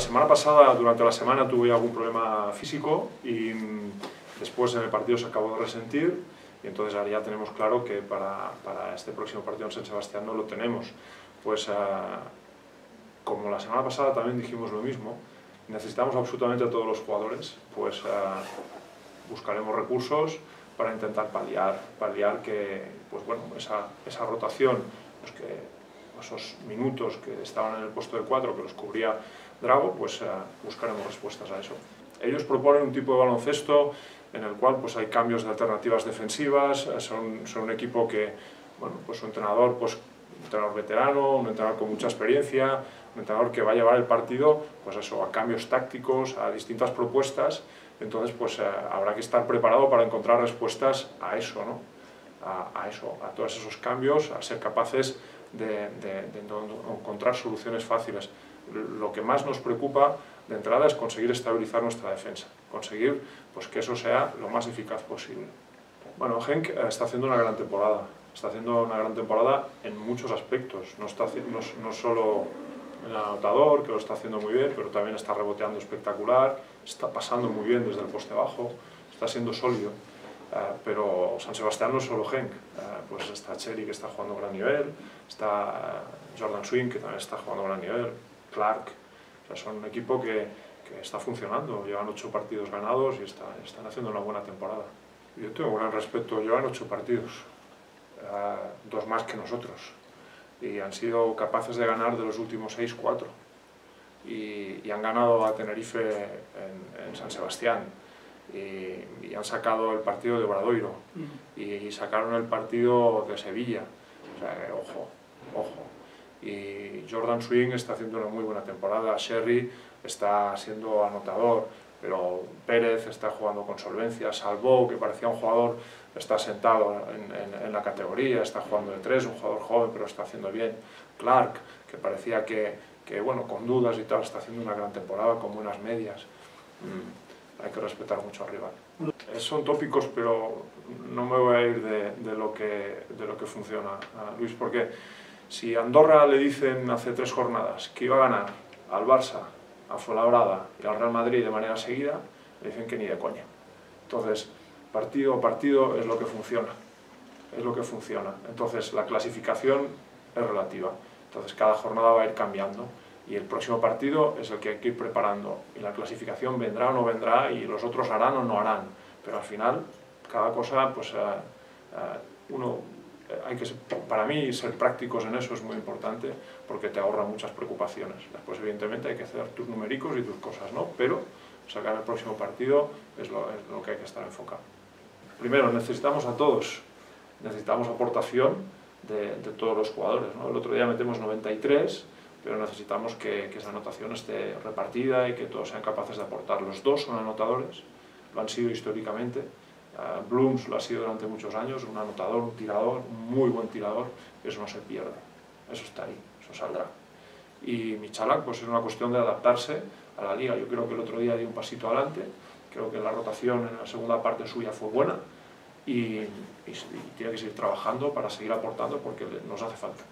semana pasada, durante la semana, tuve algún problema físico y después en el partido se acabó de resentir y entonces ahora ya tenemos claro que para este próximo partido en San Sebastián no lo tenemos. Pues como la semana pasada también dijimos lo mismo, necesitamos absolutamente a todos los jugadores, pues buscaremos recursos para intentar paliar que, pues bueno, esa rotación, pues que esos minutos que estaban en el puesto de 4 que los cubría Drago, pues buscaremos respuestas a eso. Ellos proponen un tipo de baloncesto en el cual pues hay cambios de alternativas defensivas, son un equipo que, bueno, pues su entrenador, pues un entrenador veterano, un entrenador con mucha experiencia, un entrenador que va a llevar el partido, pues eso, a cambios tácticos, a distintas propuestas. Entonces pues habrá que estar preparado para encontrar respuestas a eso, ¿no? A todos esos cambios, a ser capaces de encontrar soluciones fáciles. Lo que más nos preocupa de entrada es conseguir estabilizar nuestra defensa, conseguir pues, que eso sea lo más eficaz posible. Bueno, Henk está haciendo una gran temporada, en muchos aspectos, no solo el anotador, que lo está haciendo muy bien, pero también está reboteando espectacular, está pasando muy bien desde el poste bajo, está siendo sólido. Pero San Sebastián no es solo Henk, pues está Cherry, que está jugando a gran nivel, está Jordan Swing, que también está jugando a gran nivel, Clark. O sea, son un equipo que está funcionando, llevan 8 partidos ganados y están haciendo una buena temporada. Yo tengo un gran respeto, llevan 8 partidos, 2 más que nosotros, y han sido capaces de ganar de los últimos 6, 4. Y han ganado a Tenerife en San Sebastián. Y han sacado el partido de Obradoiro y sacaron el partido de Sevilla, o sea, ojo. Y Jordan Swing está haciendo una muy buena temporada, Sherry está siendo anotador, pero Pérez está jugando con solvencia, Salvó, que parecía un jugador, está sentado en la categoría, está jugando de 3, un jugador joven pero está haciendo bien, Clark, que parecía que bueno, con dudas y tal, está haciendo una gran temporada, con buenas medias. Hay que respetar mucho al rival. Son tópicos, pero no me voy a ir de lo que funciona, Luis, porque si a Andorra le dicen hace 3 jornadas que iba a ganar al Barça, a Fuenlabrada y al Real Madrid de manera seguida, le dicen que ni de coña. Entonces, partido a partido es lo que funciona. Entonces, la clasificación es relativa. Entonces, cada jornada va a ir cambiando. Y el próximo partido es el que hay que ir preparando. Y la clasificación vendrá o no vendrá, y los otros harán o no harán. Pero al final, cada cosa, pues para mí, ser prácticos en eso es muy importante, porque te ahorra muchas preocupaciones. Después, evidentemente, hay que hacer tus numéricos y tus cosas, ¿no? Pero sacar el próximo partido es lo que hay que estar enfocado. Primero, necesitamos a todos. Necesitamos aportación de todos los jugadores, ¿no? El otro día metemos 93, pero necesitamos que esa anotación esté repartida y que todos sean capaces de aportar. Los 2 son anotadores, lo han sido históricamente. Blooms lo ha sido durante muchos años, un anotador, un tirador, un muy buen tirador, eso no se pierde, eso está ahí, eso saldrá. Y Michalak, pues es una cuestión de adaptarse a la liga. Yo creo que el otro día dio un pasito adelante, creo que la rotación en la segunda parte suya fue buena y tiene que seguir trabajando para seguir aportando porque nos hace falta.